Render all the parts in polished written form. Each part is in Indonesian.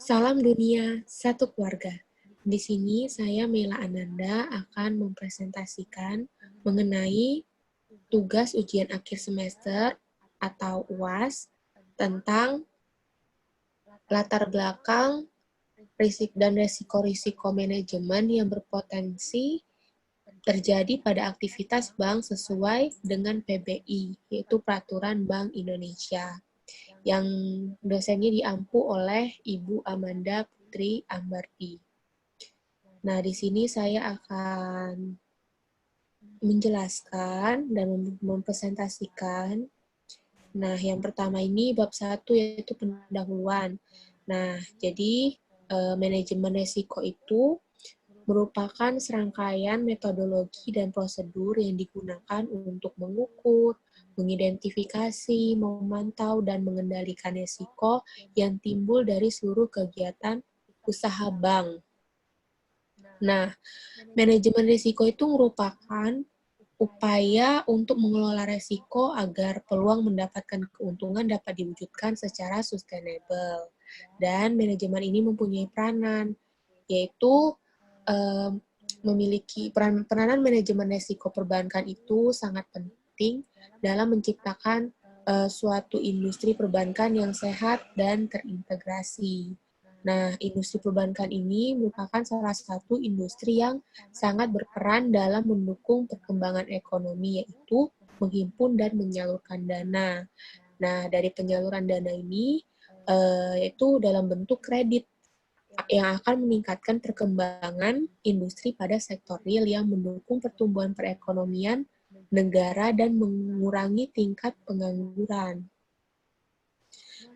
Salam dunia, satu keluarga. Di sini saya Mela Ananda akan mempresentasikan mengenai tugas ujian akhir semester atau UAS tentang latar belakang dan risiko-risiko manajemen yang berpotensi terjadi pada aktivitas bank sesuai dengan PBI, yaitu Peraturan Bank Indonesia, yang dosennya diampu oleh Ibu Amanda Putri Ambardi. Nah, di sini saya akan menjelaskan dan mempresentasikan. Nah, yang pertama ini bab 1 yaitu pendahuluan. Nah, jadi manajemen risiko itu merupakan serangkaian metodologi dan prosedur yang digunakan untuk mengukur, mengidentifikasi, memantau, dan mengendalikan risiko yang timbul dari seluruh kegiatan usaha bank. Nah, manajemen risiko itu merupakan upaya untuk mengelola risiko agar peluang mendapatkan keuntungan dapat diwujudkan secara sustainable. Dan manajemen ini mempunyai peranan, yaitu memiliki peranan manajemen risiko perbankan itu sangat penting dalam menciptakan suatu industri perbankan yang sehat dan terintegrasi. Nah, industri perbankan ini merupakan salah satu industri yang sangat berperan dalam mendukung perkembangan ekonomi, yaitu menghimpun dan menyalurkan dana. Nah, dari penyaluran dana ini, yaitu dalam bentuk kredit yang akan meningkatkan perkembangan industri pada sektor real yang mendukung pertumbuhan perekonomian negara dan mengurangi tingkat pengangguran.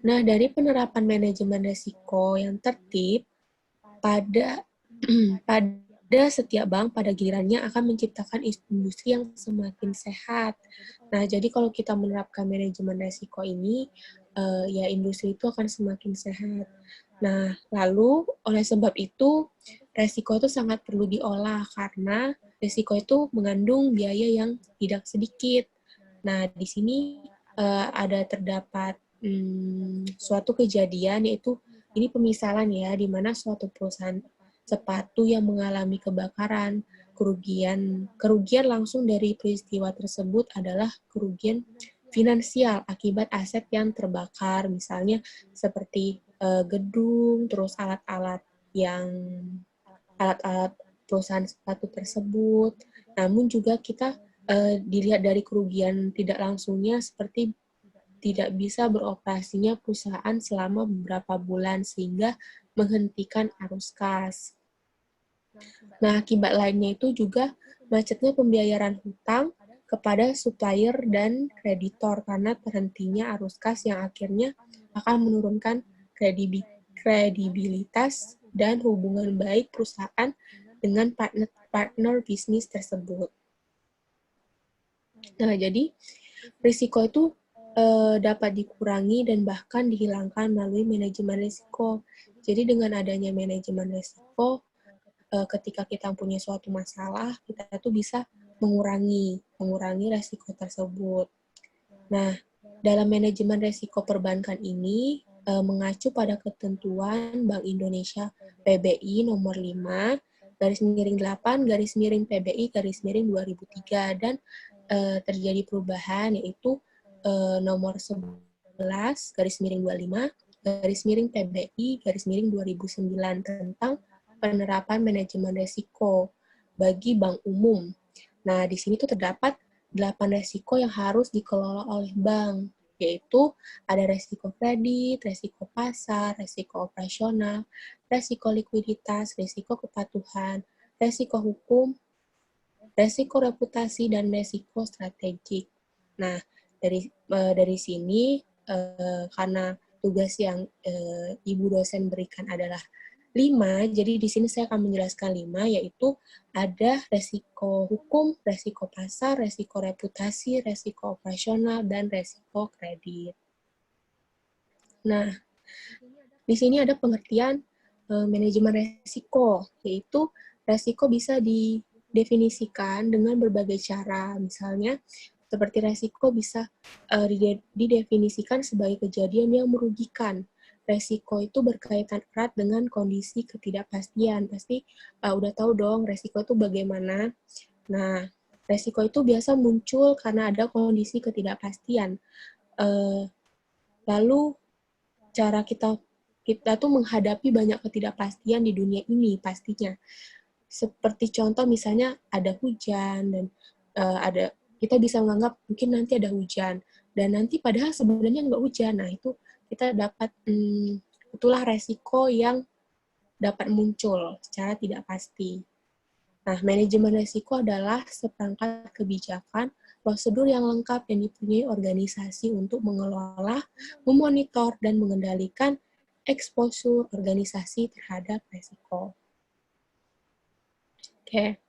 Nah, dari penerapan manajemen risiko yang tertib, pada pada setiap bank pada gilirannya akan menciptakan industri yang semakin sehat. Nah, jadi kalau kita menerapkan manajemen risiko ini, ya industri itu akan semakin sehat. Nah, lalu oleh sebab itu, risiko itu sangat perlu diolah karena risiko itu mengandung biaya yang tidak sedikit. Nah, di sini ada terdapat suatu kejadian, yaitu ini pemisalan ya, di mana suatu perusahaan sepatu yang mengalami kebakaran, kerugian langsung dari peristiwa tersebut adalah kerugian finansial akibat aset yang terbakar, misalnya seperti gedung, terus alat-alat perusahaan sepatu tersebut. Namun juga kita dilihat dari kerugian tidak langsungnya seperti tidak bisa beroperasinya perusahaan selama beberapa bulan sehingga menghentikan arus kas. Nah, akibat lainnya itu juga macetnya pembayaran hutang kepada supplier dan kreditor karena terhentinya arus kas yang akhirnya akan menurunkan kredibilitas dan hubungan baik perusahaan dengan partner bisnis tersebut. Nah, jadi risiko itu dapat dikurangi dan bahkan dihilangkan melalui manajemen risiko. Jadi dengan adanya manajemen risiko, ketika kita punya suatu masalah, kita tuh bisa mengurangi risiko tersebut. Nah, dalam manajemen risiko perbankan ini mengacu pada ketentuan Bank Indonesia PBI nomor 5 /8 PBI /2003 dan terjadi perubahan yaitu nomor 11 /25 PBI /2009 tentang penerapan manajemen risiko bagi bank umum. Nah, di sini tuh terdapat 8 risiko yang harus dikelola oleh bank, yaitu ada risiko kredit, risiko pasar, risiko operasional, risiko likuiditas, risiko kepatuhan, risiko hukum, risiko reputasi, dan risiko strategik. Nah, dari sini, karena tugas yang Ibu dosen berikan adalah 5, jadi di sini saya akan menjelaskan 5, yaitu ada resiko hukum, resiko pasar, resiko reputasi, resiko operasional, dan resiko kredit. Nah, di sini ada pengertian manajemen resiko, yaitu resiko bisa didefinisikan dengan berbagai cara. Misalnya, seperti resiko bisa didefinisikan sebagai kejadian yang merugikan. resiko itu berkaitan erat dengan kondisi ketidakpastian. Pasti udah tahu dong resiko itu bagaimana. Nah, resiko itu biasa muncul karena ada kondisi ketidakpastian. Lalu cara kita tuh menghadapi banyak ketidakpastian di dunia ini pastinya. Seperti contoh misalnya ada hujan dan kita bisa menganggap mungkin nanti ada hujan dan nanti padahal sebenarnya nggak hujan. Nah itu kita dapat itulah resiko yang dapat muncul secara tidak pasti. Nah, manajemen resiko adalah seperangkat kebijakan, prosedur yang lengkap yang dipunyai organisasi untuk mengelola, memonitor, dan mengendalikan eksposur organisasi terhadap resiko. Oke.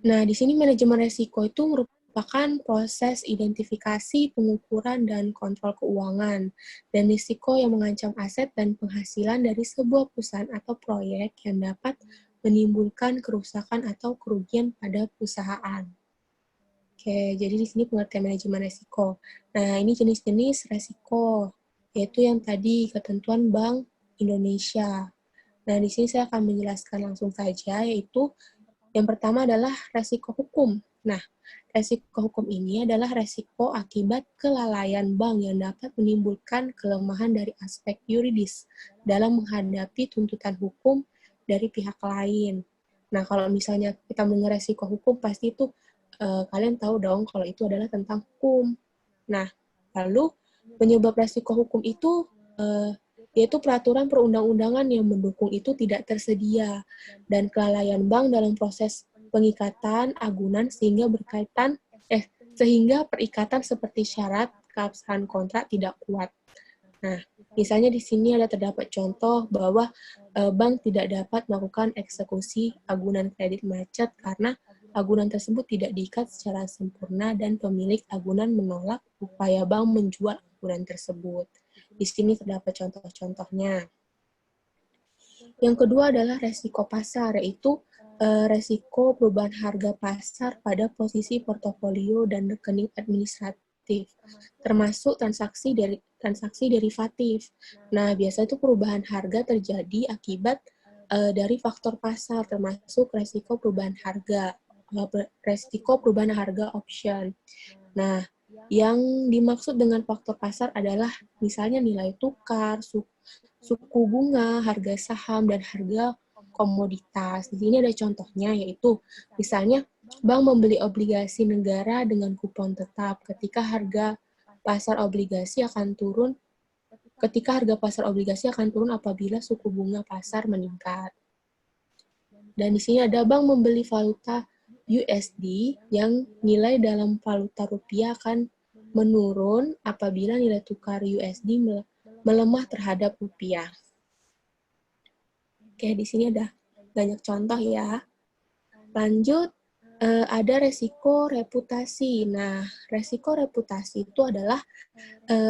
Nah, di sini manajemen resiko itu merupakan proses identifikasi, pengukuran, dan kontrol keuangan, dan risiko yang mengancam aset dan penghasilan dari sebuah perusahaan atau proyek yang dapat menimbulkan kerusakan atau kerugian pada perusahaan. Oke, jadi di sini pengertian manajemen resiko. Nah, ini jenis-jenis resiko, yaitu yang tadi ketentuan Bank Indonesia. Nah, di sini saya akan menjelaskan langsung saja, yaitu yang pertama adalah resiko hukum. Nah, resiko hukum ini adalah resiko akibat kelalaian bank yang dapat menimbulkan kelemahan dari aspek yuridis dalam menghadapi tuntutan hukum dari pihak lain. Nah, kalau misalnya kita mendengar resiko hukum, pasti itu kalian tahu dong kalau itu adalah tentang hukum. Nah, lalu penyebab resiko hukum itu yaitu peraturan perundang-undangan yang mendukung itu tidak tersedia dan kelalaian bank dalam proses pengikatan agunan sehingga perikatan seperti syarat keabsahan kontrak tidak kuat. Nah, misalnya di sini ada terdapat contoh bahwa bank tidak dapat melakukan eksekusi agunan kredit macet karena agunan tersebut tidak diikat secara sempurna dan pemilik agunan menolak upaya bank menjual agunan tersebut. Di sini terdapat contoh-contohnya. Yang kedua adalah resiko pasar, yaitu resiko perubahan harga pasar pada posisi portofolio dan rekening administratif, termasuk transaksi derivatif. Nah, biasanya itu perubahan harga terjadi akibat dari faktor pasar, termasuk resiko perubahan harga option. Nah, yang dimaksud dengan faktor pasar adalah misalnya nilai tukar, suku bunga, harga saham, dan harga komoditas. Di sini ada contohnya, yaitu misalnya bank membeli obligasi negara dengan kupon tetap ketika harga pasar obligasi akan turun apabila suku bunga pasar meningkat. Dan di sini ada bank membeli valuta USD yang nilai dalam valuta rupiah akan menurun apabila nilai tukar USD melemah terhadap rupiah. Oke, di sini ada banyak contoh ya. Lanjut, ada resiko reputasi. Nah, resiko reputasi itu adalah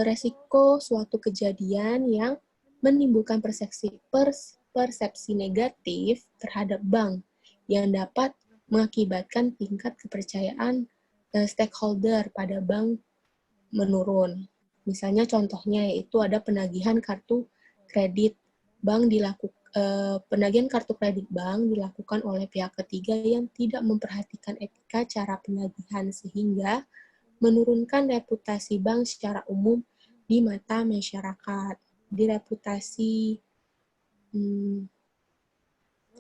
resiko suatu kejadian yang menimbulkan persepsi negatif terhadap bank yang dapat mengakibatkan tingkat kepercayaan stakeholder pada bank menurun. Misalnya contohnya yaitu ada penagihan kartu kredit penagihan kartu kredit bank dilakukan oleh pihak ketiga yang tidak memperhatikan etika cara penagihan sehingga menurunkan reputasi bank secara umum di mata masyarakat. Di reputasi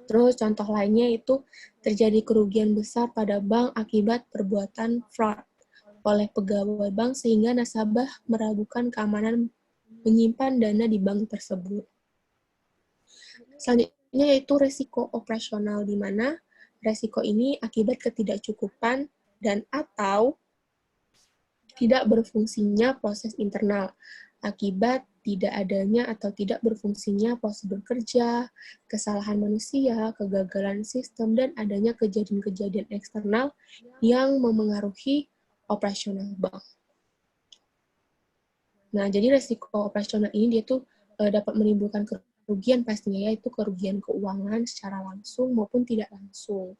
terus contoh lainnya itu terjadi kerugian besar pada bank akibat perbuatan fraud oleh pegawai bank sehingga nasabah meragukan keamanan menyimpan dana di bank tersebut. Selanjutnya yaitu resiko operasional, di mana resiko ini akibat ketidakcukupan dan atau tidak berfungsinya proses internal, akibat tidak adanya atau tidak berfungsinya prosedur kerja, kesalahan manusia, kegagalan sistem, dan adanya kejadian-kejadian eksternal yang memengaruhi operasional bank. Nah, jadi resiko operasional ini dia tuh dapat menimbulkan kerugian pastinya, yaitu kerugian keuangan secara langsung maupun tidak langsung.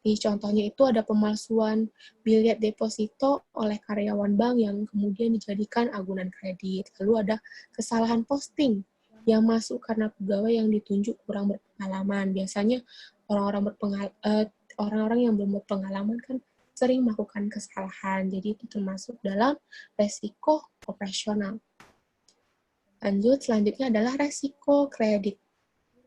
Contohnya itu ada pemalsuan bilet deposito oleh karyawan bank yang kemudian dijadikan agunan kredit. Lalu ada kesalahan posting yang masuk karena pegawai yang ditunjuk kurang berpengalaman. Biasanya orang-orang yang belum berpengalaman kan sering melakukan kesalahan. Jadi itu termasuk dalam resiko operasional. Lanjut, selanjutnya adalah resiko kredit.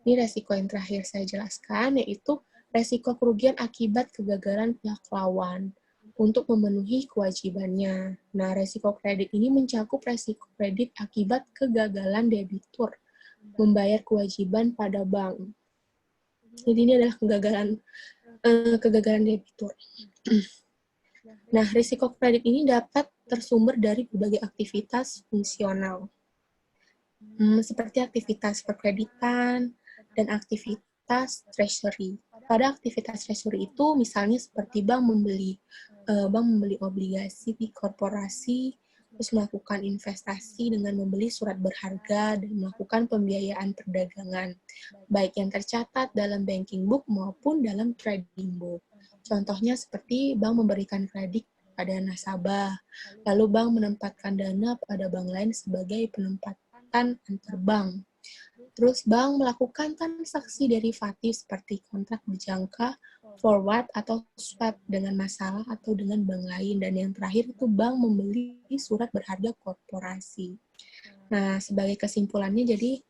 Ini resiko yang terakhir saya jelaskan, yaitu resiko kerugian akibat kegagalan pihak lawan untuk memenuhi kewajibannya. Nah, resiko kredit ini mencakup resiko kredit akibat kegagalan debitur membayar kewajiban pada bank. Jadi ini adalah kegagalan debitur. Nah, risiko kredit ini dapat tersumber dari berbagai aktivitas fungsional, seperti aktivitas perkreditan dan aktivitas treasury. Pada aktivitas treasury itu misalnya seperti bank membeli obligasi di korporasi, terus melakukan investasi dengan membeli surat berharga dan melakukan pembiayaan perdagangan, baik yang tercatat dalam banking book maupun dalam trading book. Contohnya seperti bank memberikan kredit pada nasabah, lalu bank menempatkan dana pada bank lain sebagai penempatan antar bank. Terus bank melakukan transaksi derivatif seperti kontrak berjangka, forward, atau swap dengan masalah atau dengan bank lain. Dan yang terakhir itu bank membeli surat berharga korporasi. Nah, sebagai kesimpulannya jadi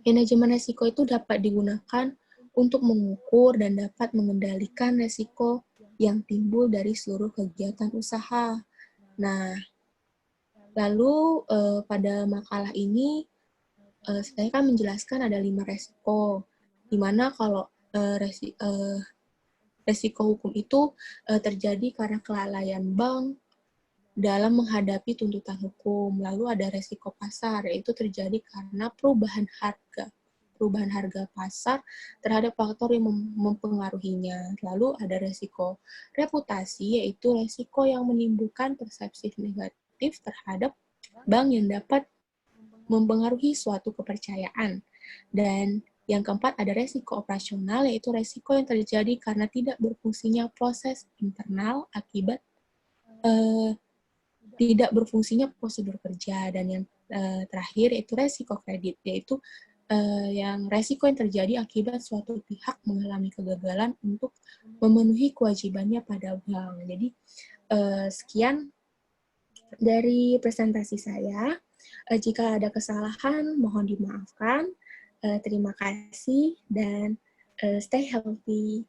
manajemen risiko itu dapat digunakan untuk mengukur dan dapat mengendalikan risiko yang timbul dari seluruh kegiatan usaha. Nah, lalu pada makalah ini saya kan menjelaskan ada 5 resiko, di mana kalau resiko hukum itu terjadi karena kelalaian bank dalam menghadapi tuntutan hukum. Lalu ada resiko pasar, yaitu terjadi karena perubahan harga pasar terhadap faktor yang mempengaruhinya. Lalu ada resiko reputasi, yaitu resiko yang menimbulkan persepsi negatif terhadap bank yang dapat mempengaruhi suatu kepercayaan. Dan yang keempat ada resiko operasional, yaitu resiko yang terjadi karena tidak berfungsinya proses internal akibat tidak berfungsinya prosedur kerja. Dan yang terakhir yaitu resiko kredit, yaitu yang resiko yang terjadi akibat suatu pihak mengalami kegagalan untuk memenuhi kewajibannya pada bank. Jadi sekian dari presentasi saya. Jika ada kesalahan, mohon dimaafkan. Terima kasih dan stay healthy.